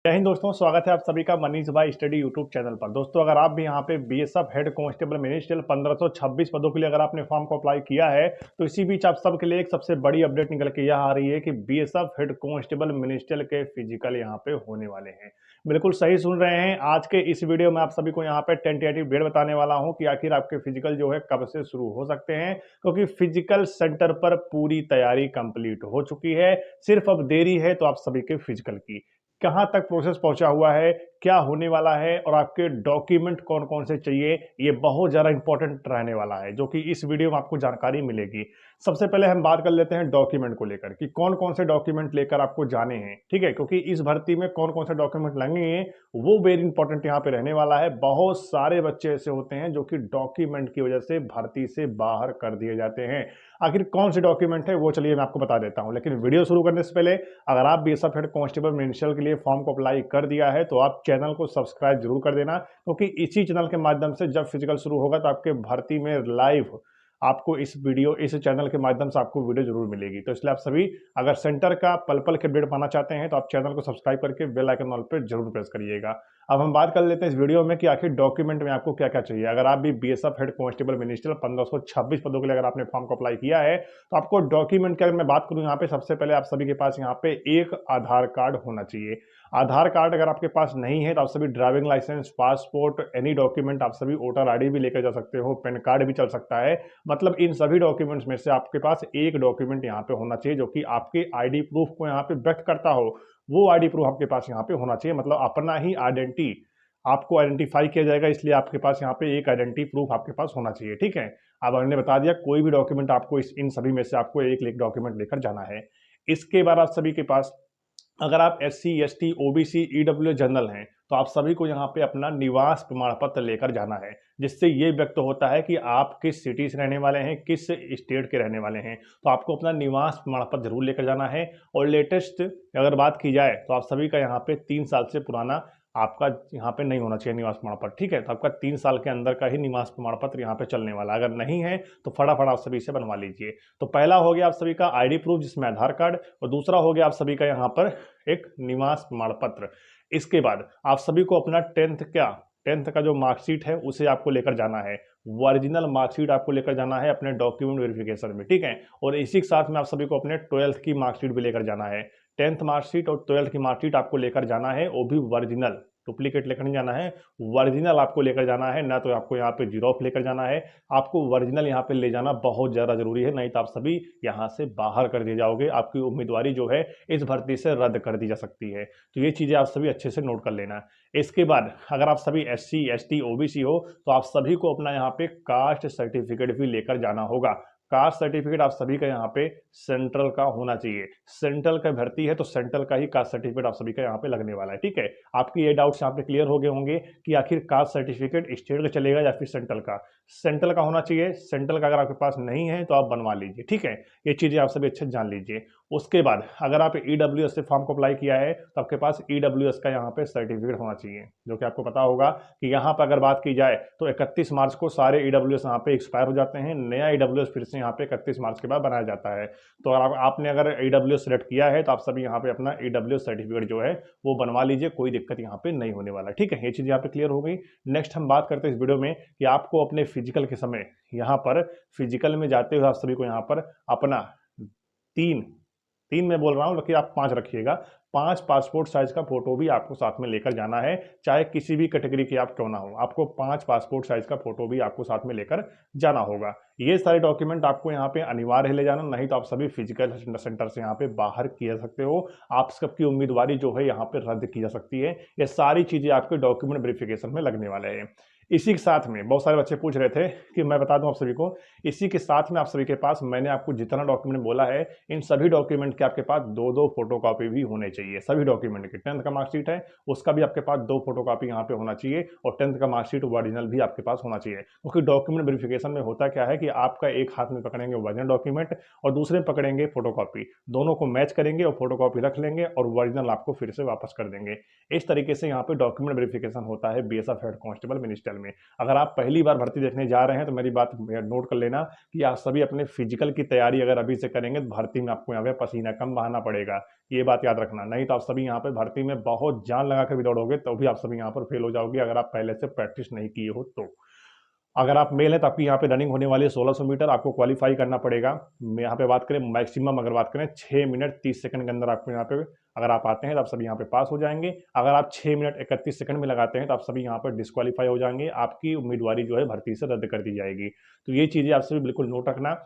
जय हिंद दोस्तों, स्वागत है आप सभी का मनीष भाई स्टडी यूट्यूब चैनल पर। दोस्तों, अगर आप भी यहाँ पे बीएसएफ हेड कांस्टेबल मिनिस्ट्रियल 1526 पदों के लिए अगर आपने फॉर्म को अप्लाई किया है तो इसी बीच आप सबके लिए एक सबसे बड़ी अपडेट निकल के यह आ रही है कि बीएसएफ हेड कांस्टेबल मिनिस्ट्रियल के फिजिकल यहाँ पे होने वाले हैं। बिल्कुल सही सुन रहे हैं। आज के इस वीडियो में आप सभी को यहाँ पे टेंटेटिव डेट बताने वाला हूँ कि आखिर आपके फिजिकल जो है कब से शुरू हो सकते हैं, क्योंकि फिजिकल सेंटर पर पूरी तैयारी कंप्लीट हो चुकी है। सिर्फ अब देरी है तो आप सभी के फिजिकल की। कहाँ तक प्रोसेस पहुंचा हुआ है, क्या होने वाला है और आपके डॉक्यूमेंट कौन कौन से चाहिए, ये बहुत ज़्यादा इंपॉर्टेंट रहने वाला है, जो कि इस वीडियो में आपको जानकारी मिलेगी। सबसे पहले हम बात कर लेते हैं डॉक्यूमेंट को लेकर कि कौन कौन से डॉक्यूमेंट लेकर आपको जाने हैं। ठीक है, क्योंकि इस भर्ती में कौन कौन से डॉक्यूमेंट लगेंगे वो वेरी इंपॉर्टेंट यहाँ पे रहने वाला है। बहुत सारे बच्चे ऐसे होते हैं जो कि डॉक्यूमेंट की वजह से भर्ती से बाहर कर दिए जाते हैं। आखिर कौन से डॉक्यूमेंट है वो चलिए मैं आपको बता देता हूँ, लेकिन वीडियो शुरू करने से पहले अगर आप बीएसएफ हेड कांस्टेबल मिनिस्ट्रियल के लिए फॉर्म को अप्लाई कर दिया है तो आप चैनल को सब्सक्राइब जरूर कर देना, क्योंकि इसी चैनल के माध्यम से जब फिजिकल शुरू होगा तो आपके भर्ती में लाइव आपको इस चैनल के माध्यम से आपको वीडियो जरूर मिलेगी। तो इसलिए आप सभी अगर सेंटर का पल पल के अपडेट पाना चाहते हैं तो आप चैनल को सब्सक्राइब करके बेल आइकन ऑल पे जरूर प्रेस करिएगा। अब हम बात कर लेते हैं इस वीडियो में कि आखिर डॉक्यूमेंट में आपको क्या क्या चाहिए। अगर आप भी बीएसएफ हेड कांस्टेबल मिनिस्ट्रियल 1526 पदों के लिए अगर आपने फॉर्म को अप्लाई किया है तो आपको डॉक्यूमेंट की अगर मैं बात करूं यहाँ पे, सबसे पहले आप सभी के पास यहाँ पे एक आधार कार्ड होना चाहिए। आधार कार्ड अगर आपके पास नहीं है तो आप सभी driving licence, passport, any document, आप सभी वोटर आईडी भी लेकर जा सकते हो, पैन कार्ड भी चल सकता है। मतलब इन सभी डॉक्यूमेंट्स में से आपके पास एक डॉक्यूमेंट यहाँ पे होना चाहिए जो कि आपके आईडी प्रूफ को यहाँ पे व्यक्त करता हो। वो आईडी प्रूफ आपके पास यहाँ पे होना चाहिए, मतलब अपना ही आइडेंटिटी, आपको आइडेंटिफाई किया जाएगा, इसलिए आपके पास यहाँ पे एक आइडेंटिटी प्रूफ आपके पास होना चाहिए। ठीक है, अब हमने बता दिया कोई भी डॉक्यूमेंट आपको इन सभी में से आपको एक डॉक्यूमेंट लेकर जाना है। इसके बाद आप सभी के पास अगर आप SC ST OBC EWS general हैं तो आप सभी को यहाँ पे अपना निवास प्रमाण पत्र लेकर जाना है, जिससे ये व्यक्त होता है कि आप किस सिटी से रहने वाले हैं, किस स्टेट के रहने वाले हैं। तो आपको अपना निवास प्रमाण पत्र जरूर लेकर जाना है। और लेटेस्ट अगर बात की जाए तो आप सभी का यहाँ पे 3 साल से पुराना आपका यहाँ पे नहीं होना चाहिए निवास प्रमाण पत्र। ठीक है, तो आपका 3 साल के अंदर का ही निवास प्रमाण पत्र यहाँ पे चलने वाला, अगर नहीं है तो फटाफट आप सभी से बनवा लीजिए। तो पहला हो गया आप सभी का आईडी प्रूफ जिसमें आधार कार्ड, और दूसरा हो गया आप सभी का यहाँ पर एक निवास प्रमाण पत्र। इसके बाद आप सभी को अपना टेंथ का जो मार्कशीट है उसे आपको लेकर जाना है। ओरिजिनल मार्कशीट आपको लेकर जाना है अपने डॉक्यूमेंट वेरिफिकेशन में। ठीक है, और इसी के साथ में आप सभी को अपने 12th की मार्कशीट भी लेकर जाना है। 10th मार्कशीट और 12th की मार्कशीट आपको लेकर जाना है, वो भी ओरिजिनल, डुप्लीकेट लेकर नहीं जाना है, ओरिजिनल आपको लेकर जाना है। ना तो आपको यहाँ पे जीरोक्स लेकर जाना है, आपको ओरिजिनल यहाँ पे ले जाना बहुत ज़्यादा जरूरी है, नहीं तो आप सभी यहाँ से बाहर कर दिए जाओगे, आपकी उम्मीदवारी जो है इस भर्ती से रद्द कर दी जा सकती है। तो ये चीज़ें आप सभी अच्छे से नोट कर लेना। इसके बाद अगर आप सभी SC ST OBC हो तो आप सभी को अपना यहाँ पे कास्ट सर्टिफिकेट भी लेकर जाना होगा। कास्ट सर्टिफिकेट आप सभी का यहाँ पे सेंट्रल का होना चाहिए। सेंट्रल का भर्ती है तो सेंट्रल का ही कास्ट सर्टिफिकेट आप सभी का यहाँ पे लगने वाला है। ठीक है, आपके ये डाउट्स यहाँ पे क्लियर हो गए होंगे कि आखिर कास्ट सर्टिफिकेट स्टेट का चलेगा या फिर सेंट्रल का। सेंट्रल का होना चाहिए, सेंट्रल का अगर आपके पास नहीं है तो आप बनवा लीजिए। ठीक है, ये चीज़ें आप सभी अच्छे जान लीजिए। उसके बाद अगर आप EWS से फॉर्म को अप्लाई किया है तो आपके पास EWS का यहाँ पे सर्टिफिकेट होना चाहिए, जो कि आपको पता होगा कि यहाँ पर अगर बात की जाए तो 31 मार्च को सारे EWS यहाँ पे एक्सपायर हो जाते हैं। नया EWS फिर से यहाँ पे 31 मार्च के बाद बनाया जाता है। तो आपने अगर EWS सेलेक्ट किया है तो आप सभी यहाँ पे अपना EWS सर्टिफिकेट जो है वो बनवा लीजिए, कोई दिक्कत यहाँ पे नहीं होने वाला। ठीक है, ये चीज़ यहाँ पे क्लियर हो गई। नेक्स्ट हम बात करते हैं इस वीडियो में कि आपको अपने फिजिकल के समय यहाँ पर फिजिकल में जाते हुए आप सभी को यहाँ पर अपना तीन तीन मैं बोल रहा हूँ, लेकिन आप 5 रखिएगा, 5 पासपोर्ट साइज का फोटो भी आपको साथ में लेकर जाना है, चाहे किसी भी कैटेगरी के आप क्यों ना हो, आपको 5 पासपोर्ट साइज का फोटो भी आपको साथ में लेकर जाना होगा। ये सारे डॉक्यूमेंट आपको यहाँ पे अनिवार्य है ले जाना, नहीं तो आप सभी फिजिकल सेंटर से यहाँ पे बाहर किया सकते हो, आप सबकी उम्मीदवारी जो है यहाँ पे रद्द की जा सकती है। ये सारी चीजें आपके डॉक्यूमेंट वेरिफिकेशन में लगने वाले हैं। इसी के साथ में बहुत सारे बच्चे पूछ रहे थे कि मैं बता दूं आप सभी को, इसी के साथ में आप सभी के पास मैंने आपको जितना डॉक्यूमेंट बोला है इन सभी डॉक्यूमेंट के आपके पास 2-2 फोटोकॉपी भी होने चाहिए। सभी डॉक्यूमेंट के 10th का मार्कशीट है उसका भी आपके पास 2 फोटोकॉपी यहाँ पे होना चाहिए, और 10th का मार्कशीट ओरिजिनल भी आपके पास होना चाहिए। क्योंकि डॉक्यूमेंट वेरिफिकेशन में होता क्या है कि आपका एक हाथ में पकड़ेंगे ओरिजिनल डॉक्यूमेंट और दूसरे में पकड़ेंगे फोटोकॉपी, दोनों को मैच करेंगे और फोटोकॉपी रख लेंगे और ओरिजिनल आपको फिर से वापस कर देंगे। इस तरीके से यहाँ पे डॉक्यूमेंट वेरिफिकेशन होता है बीएसएफ हेड कांस्टेबल मिनिस्ट्रियल में। अगर आप पहली बार भर्ती देखने जा रहे हैं तो मेरी बात नोट कर लेना कि आप सभी अपने फिजिकल की तैयारी अगर अभी से करेंगे तो भर्ती में आपको यहाँ पे पसीना कम बहाना पड़ेगा, ये बात याद रखना, नहीं तो आप सभी यहाँ पे भर्ती में बहुत जान लगा कर भी दौड़ोगे तो भी आप सभी यहाँ पर फेल हो जाओगे अगर आप पहले से प्रैक्टिस नहीं किए हो तो। अगर आप मेल हैं तो आपकी यहाँ पे रनिंग होने वाली है 1600 मीटर, आपको क्वालिफाई करना पड़ेगा। मैं यहाँ पे बात करें मैक्सिमम, अगर बात करें 6 मिनट 30 सेकंड के अंदर आपको यहाँ पे अगर आप आते हैं तो आप सभी यहाँ पे पास हो जाएंगे। अगर आप 6 मिनट 31 सेकंड में लगाते हैं तो आप सभी यहाँ पर डिस्क्वालीफाई हो जाएंगे, आपकी उम्मीदवारी जो है भर्ती से रद्द कर दी जाएगी। तो ये चीज़ें आप सभी बिल्कुल नोट रखना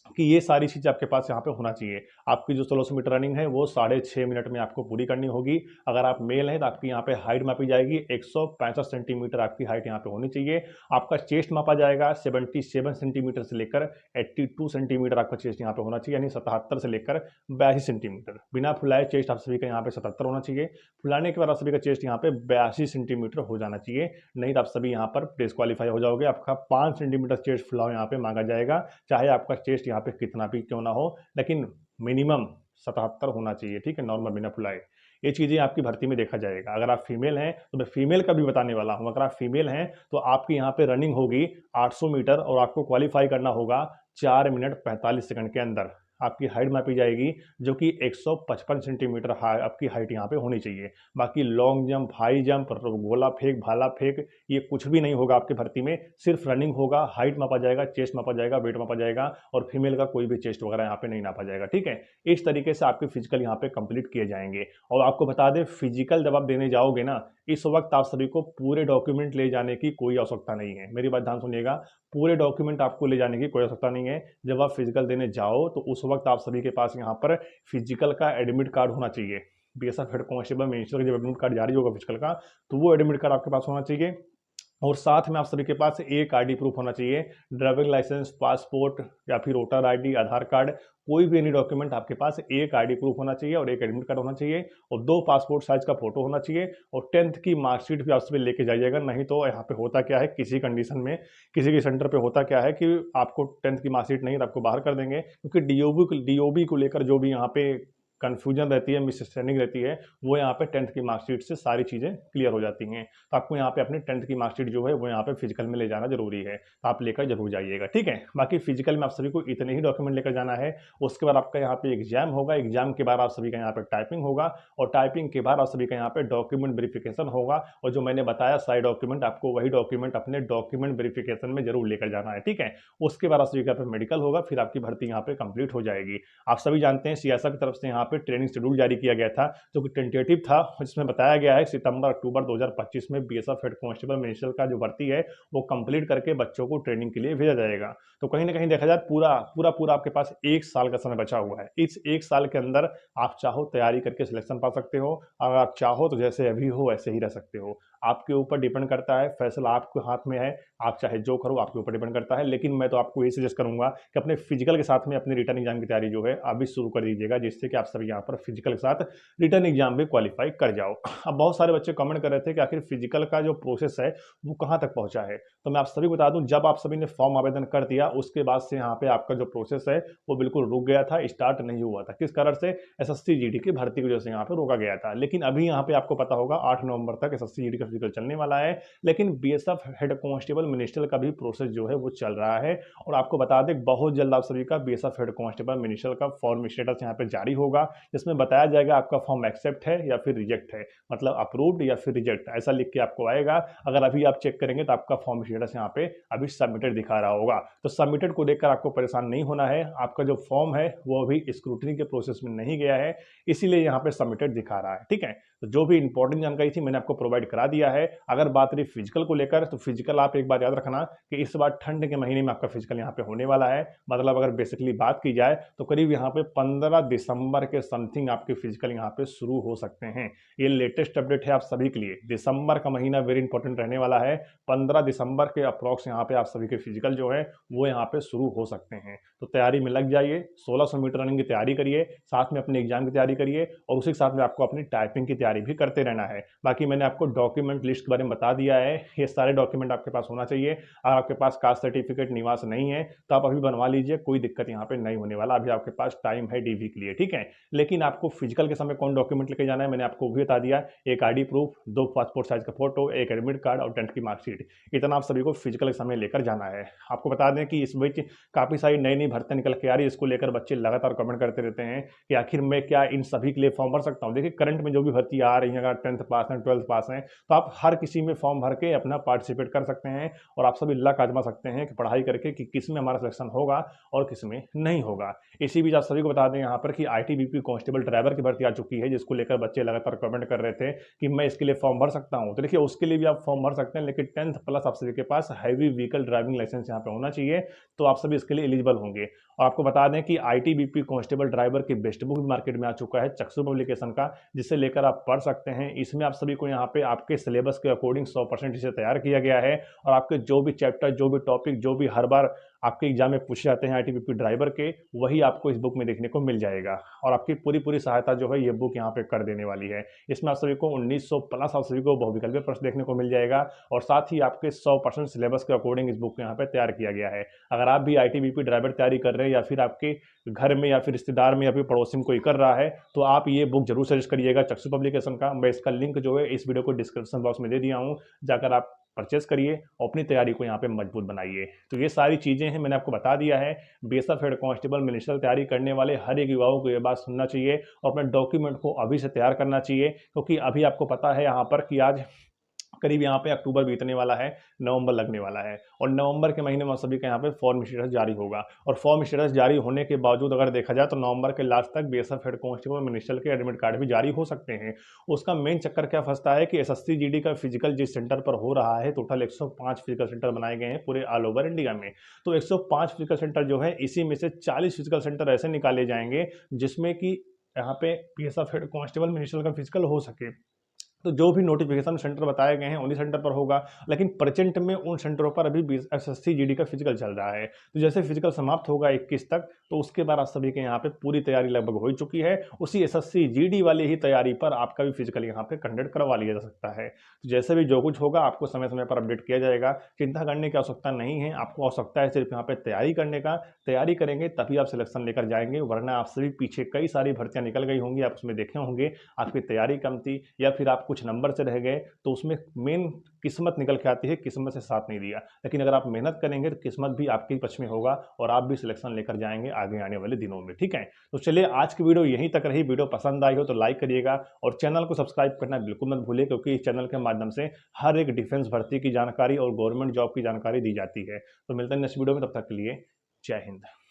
कि ये सारी चीज़ें आपके पास यहाँ पे होना चाहिए। आपकी जो 1600 मीटर रनिंग है वो 6.5 मिनट में आपको पूरी करनी होगी। अगर आप मेल हैं तो आपकी यहाँ पे हाइट मापी जाएगी, 165 सेंटीमीटर आपकी हाइट यहाँ पे होनी चाहिए। आपका चेस्ट मापा जाएगा 77 सेंटीमीटर से लेकर 82 सेंटीमीटर आपका चेस्ट यहाँ पे होना चाहिए, यानी 77 से लेकर 82 सेंटीमीटर। बिना फुलाए चेस्ट आप सभी का यहाँ पे 77 होना चाहिए। फुलाने के बाद आप सभी का चेस्ट यहाँ पे 82 सेंटीमीटर हो जाना चाहिए, नहीं तो आप सभी यहाँ पर डिस्क्वालीफाई हो जाओगे। आपका 5 सेंटीमीटर चेस्ट फुलाव यहाँ पे मांगा जाएगा, चाहे आपका चेस्ट यहाँ पे कितना भी क्यों ना हो, लेकिन मिनिमम 77 होना चाहिए, ठीक है, नॉर्मल बिना फुलाए। ये चीज़ें आपकी भर्ती में देखा जाएगा। अगर आप फीमेल हैं तो मैं फीमेल का भी बताने वाला हूं। अगर आप फीमेल हैं तो आपकी यहाँ पे रनिंग होगी 800 मीटर और आपको क्वालिफाई करना होगा 4 मिनट 45 सेकंड के अंदर। आपकी हाइट मापी जाएगी जो कि 155 सेंटीमीटर आपकी हाइट यहाँ पे होनी चाहिए। बाकी लॉन्ग जंप, हाई जंप, गोला फेंक, भाला फेंक, ये कुछ भी नहीं होगा आपकी भर्ती में। सिर्फ रनिंग होगा, हाइट मापा जाएगा, चेस्ट मापा जाएगा, वेट मापा जाएगा और फीमेल का कोई भी चेस्ट वगैरह यहाँ पे नहीं नापा जाएगा, ठीक है। इस तरीके से आपके फिजिकल यहाँ पे कंप्लीट किए जाएंगे। और आपको बता दें, फिजिकल जब आप देने जाओगे ना, इस वक्त आप सभी को पूरे डॉक्यूमेंट ले जाने की कोई आवश्यकता नहीं है। मेरी बात ध्यान सुनिएगा, पूरे डॉक्यूमेंट आपको ले जाने की कोई आवश्यकता नहीं है। जब आप फिजिकल देने जाओ तो उस वक्त आप सभी के पास यहाँ पर फिजिकल का एडमिट कार्ड होना चाहिए। बीएसएफ हेड कांस्टेबल मिनिस्टर का जब एडमिट कार्ड जारी होगा फिजिकल का, तो वो एडमिट कार्ड आपके पास होना चाहिए। और साथ में आप सभी के पास एक आईडी प्रूफ होना चाहिए, ड्राइविंग लाइसेंस, पासपोर्ट या फिर वोटर आईडी, आधार कार्ड, कोई भी एनी डॉक्यूमेंट आपके पास एक आईडी प्रूफ होना चाहिए और एक एडमिट कार्ड होना चाहिए और 2 पासपोर्ट साइज का फोटो होना चाहिए और 10th की मार्कशीट भी आप सभी लेके जाइएगा। नहीं तो यहाँ पे होता क्या है, किसी कंडीशन में किसी के सेंटर पे होता क्या है कि आपको 10th की मार्कशीट नहीं तो आपको बाहर कर देंगे, क्योंकि डीओबी को लेकर जो भी यहाँ पे कन्फ्यूजन रहती है, मिसअंडरस्टैंडिंग रहती है, वो यहाँ पे 10th की मार्कशीट से सारी चीज़ें क्लियर हो जाती हैं। तो आपको यहाँ पे अपनी 10th की मार्कशीट जो है वो यहाँ पे फिजिकल में ले जाना जरूरी है, तो आप लेकर जरूर जाइएगा, ठीक है। बाकी फिजिकल में आप सभी को इतने ही डॉक्यूमेंट लेकर जाना है। उसके बाद आपका यहाँ पे एग्जाम होगा, एग्जाम के बाद आप सभी का यहाँ पे टाइपिंग होगा और टाइपिंग के बाद आप सभी का यहाँ पे डॉक्यूमेंट वेरिफिकेशन होगा। और जो मैंने बताया सारे डॉक्यूमेंट, आपको वही डॉक्यूमेंट अपने डॉक्यूमेंट वेरिफिकेशन में जरूर लेकर जाना है, ठीक है। उसके बाद आप सभी का मेडिकल होगा, फिर आपकी भर्ती यहाँ पे कंप्लीट हो जाएगी। आप सभी जानते हैं सीएसएफ की तरफ से यहाँ पे ट्रेनिंग शेड्यूल जारी किया गया था, जो कि टेंटेटिव था, जिसमें बताया गया है सितंबर अक्टूबर 2025 में बीएसएफ हेड कांस्टेबल मिनिस्टर का जो भर्ती है वो कंप्लीट करके बच्चों को ट्रेनिंग के लिए भेजा जाएगा। तो कहीं ना कहीं देखा जाए पूरा आपके पास 1 साल का समय बचा हुआ है। इस 1 साल के अंदर आप चाहो तैयारी करके सिलेक्शन पा सकते हो, अगर आप चाहो तो जैसे अभी हो वैसे ही रह सकते हो। आपके ऊपर डिपेंड करता है, फैसला आपके हाथ में है, आप चाहे जो करो आपके ऊपर डिपेंड करता है। लेकिन मैं तो आपको ये सजेस्ट करूंगा कि अपने फिजिकल के साथ में अपने रिटर्न एग्जाम की तैयारी जो है अभी शुरू कर दीजिएगा, जिससे कि आप सभी यहाँ पर फिजिकल के साथ रिटर्न एग्जाम भी क्वालिफाई कर जाओ। अब बहुत सारे बच्चे कमेंट कर रहे थे कि आखिर फिजिकल का जो प्रोसेस है वो कहाँ तक पहुंचा है। तो मैं आप सभी बता दूं, जब आप सभी ने फॉर्म आवेदन कर दिया उसके बाद से यहाँ पे आपका जो प्रोसेस है वो बिल्कुल रुक गया था, स्टार्ट नहीं हुआ था। किस कारण से? एसएससी जीडी की भर्ती की वजह से यहाँ पे रोका गया था। लेकिन अभी यहाँ पे आपको पता होगा 8 नवंबर तक एसएससी जीडी का फिजिकल चलने वाला है। लेकिन बीएसएफ हेड कांस्टेबल मिनिस्टर का भी प्रोसेस जो है वो चल रहा है। और आपको बता दें, बहुत जल्द आप सभी का बीएसएफ हेड कांस्टेबल मिनिस्टर का फॉर्म स्टेटस यहाँ पे जारी होगा, जिसमें बताया जाएगा आपका फॉर्म एक्सेप्ट है या फिर रिजेक्ट है, मतलब अप्रूव्ड या फिर रिजेक्ट, ऐसा लिख के आपको आएगा। अगर अभी आप चेक करेंगे तो आपका फॉर्म स्टेटस यहाँ पे अभी सबमिटेड दिखा रहा होगा। तो सबमिटेड को देखकर आपको परेशान नहीं होना है, आपका जो फॉर्म है वो अभी स्क्रूटनी के प्रोसेस में नहीं गया है, इसीलिए यहाँ पे सबमिटेड दिखा रहा है, ठीक है। तो जो भी इंपॉर्टेंट जानकारी थी मैंने आपको प्रोवाइड करा दिया है। अगर बात रही फिजिकल को लेकर, तो फिजिकल आप एक बार याद रखना कि इस बार ठंड के महीने में आपका फिजिकल यहाँ पे होने वाला है। मतलब अगर बेसिकली बात की जाए तो करीब यहाँ पे 15 दिसंबर के समथिंग आपके फिजिकल यहाँ पे शुरू हो सकते हैं। ये लेटेस्ट अपडेट है आप सभी के लिए। दिसंबर का महीना वेरी इंपॉर्टेंट रहने वाला है। 15 दिसंबर के अप्रॉक्स यहाँ पे आप सभी के फिजिकल जो है वो यहाँ पे शुरू हो सकते हैं। तो तैयारी में लग जाइए, 1600 मीटर रनिंग की तैयारी करिए, साथ में अपने एग्जाम की तैयारी करिए और उसी के साथ में आपको अपनी टाइपिंग की तैयारी तैयारी भी करते रहना है। बाकी मैंने आपको डॉक्यूमेंट लिस्ट के बारे में बता दिया है, ये सारे डॉक्यूमेंट आपके पास होना चाहिए। अगर आपके पास कास्ट सर्टिफिकेट निवास नहीं है तो आप अभी बनवा लीजिए, कोई दिक्कत यहाँ पे नहीं होने वाला, अभी आपके पास टाइम है डीवी के लिए, ठीक है। लेकिन आपको फिजिकल के समय कौन डॉक्यूमेंट लेके जाना है मैंने आपको भी बता दिया, एक आईडी प्रूफ, 2 पासपोर्ट साइज का फोटो, एक एडमिट कार्ड और 10th की मार्कशीट, इतना आप सभी को फिजिकल के समय लेकर जाना है। आपको बता दें कि इस बीच काफ़ी सारी नई नई भर्तियां निकल के आ रही है, इसको लेकर बच्चे लगातार कमेंट करते रहते हैं कि आखिर मैं क्या इन सभी के लिए फॉर्म भर सकता हूँ। देखिए करंट में जो भी भर्ती आ रही है, अगर 10th पास हैं 12th पास हैं तो आप हर किसी में फॉर्म भर के अपना पार्टिसिपेट कर सकते हैं और आप सभी लक आजमा सकते हैं कि पढ़ाई करके कि किस में हमारा सिलेक्शन होगा और किस में नहीं होगा। इसी बीच आप सभी को बता दें यहाँ पर कि आईटीबीपी कांस्टेबल ड्राइवर की भर्ती आ चुकी है, जिसको लेकर बच्चे लगातार कमेंट कर रहे थे कि मैं इसके लिए फॉर्म भर सकता हूँ। तो देखिए उसके लिए भी आप फॉर्म भर सकते हैं, लेकिन 10th प्लस आप सभी के पास हैवी व्हीकल ड्राइविंग लाइसेंस यहाँ पे होना चाहिए, तो आप सभी इसके लिए एलिजिबल होंगे। और आपको बता दें कि आईटीबीपी कांस्टेबल ड्राइवर की बेस्ट बुक भी मार्केट में आ चुका है चक्षु पब्लिकेशन का, जिससे लेकर आप पढ़ सकते हैं। इसमें आप सभी को यहाँ पे आपके सिलेबस के अकॉर्डिंग 100% इसे तैयार किया गया है और आपके जो भी चैप्टर, जो भी टॉपिक, जो भी हर बार आपके एग्जाम में पूछे जाते हैं आईटीबीपी ड्राइवर के, वही आपको इस बुक में देखने को मिल जाएगा। और आपकी पूरी पूरी सहायता जो है ये बुक यहाँ पे कर देने वाली है। इसमें आप सभी को 1900 प्लस आप सभी को बहुविकल्पीय प्रश्न देखने को मिल जाएगा और साथ ही आपके 100% सिलेबस के अकॉर्डिंग इस बुक को यहाँ पे तैयार किया गया है। अगर आप भी आईटीबीपी ड्राइवर तैयारी कर रहे हैं या फिर आपके घर में या फिर रिश्तेदार में या फिर पड़ोसी में कोई कर रहा है, तो आप ये बुक जरूर सजेस्ट करिएगा चक्षु पब्लिकेशन का। मैं इसका लिंक जो है इस वीडियो को डिस्क्रिप्शन बॉक्स में दे दिया हूँ, जाकर आप परचेस करिए और अपनी तैयारी को यहाँ पे मजबूत बनाइए। तो ये सारी चीज़ें हैं, मैंने आपको बता दिया है। बीएसएफ हेड कांस्टेबल मिनिस्ट्रियल तैयारी करने वाले हर एक युवाओं को ये बात सुनना चाहिए और अपने डॉक्यूमेंट को अभी से तैयार करना चाहिए, क्योंकि अभी आपको पता है यहाँ पर कि आज करीब यहाँ पे अक्टूबर बीतने वाला है, नवंबर लगने वाला है और नवंबर के महीने में सभी का यहाँ पे फॉर्म स्टेटस जारी होगा। और फॉर्म स्टेटस जारी होने के बावजूद अगर देखा जाए तो नवंबर के लास्ट तक बीएसएफ हेड कांस्टेबल मिनिस्ट्रियल के एडमिट कार्ड भी जारी हो सकते हैं। उसका मेन चक्कर क्या फंसता है कि एसएससी जीडी का फिजिकल जिस सेंटर पर हो रहा है, टोटल 105 फिजिकल सेंटर बनाए गए हैं पूरे ऑल ओवर इंडिया में। तो 105 फिजिकल सेंटर जो है, इसी में से 40 फिजिकल सेंटर ऐसे निकाले जाएंगे जिसमें कि यहाँ पे बीएसएफ हेड कांस्टेबल मिनिस्ट्रियल का फिजिकल हो सके। तो जो भी नोटिफिकेशन सेंटर बताए गए हैं उन्हीं सेंटर पर होगा, लेकिन प्रेजेंट में उन सेंटरों पर अभी एसएससी जीडी का फिजिकल चल रहा है। तो जैसे फिजिकल समाप्त होगा 21 तक, तो उसके बाद आप सभी के यहाँ पे पूरी तैयारी लगभग हो चुकी है। उसी एसएससी जीडी वाली ही तैयारी पर आपका भी फिजिकल यहाँ पे कंडक्ट करवा लिया जा सकता है। तो जैसे भी जो कुछ होगा आपको समय समय पर अपडेट किया जाएगा, चिंता करने की आवश्यकता नहीं है। आपको आवश्यकता है सिर्फ यहाँ पे तैयारी करने का। तैयारी करेंगे तभी आप सिलेक्शन लेकर जाएंगे, वरना आप सभी पीछे कई सारी भर्तियां निकल गई होंगी, आप उसमें देखे होंगे आपकी तैयारी कम थी या फिर आप कुछ नंबर से रह गए, तो उसमें मेन किस्मत निकल के आती है, किस्मत से साथ नहीं दिया। लेकिन अगर आप मेहनत करेंगे तो किस्मत भी आपके पक्ष में होगा और आप भी सिलेक्शन लेकर जाएंगे आगे आने वाले दिनों में, ठीक है। तो चलिए आज की वीडियो यहीं तक रही। वीडियो पसंद आई हो तो लाइक करिएगा और चैनल को सब्सक्राइब करना बिल्कुल मत भूलिए, क्योंकि इस चैनल के माध्यम से हर एक डिफेंस भर्ती की जानकारी और गवर्नमेंट जॉब की जानकारी दी जाती है। तो मिलते हैं नेक्स्ट वीडियो में, तब तक के लिए जय हिंद।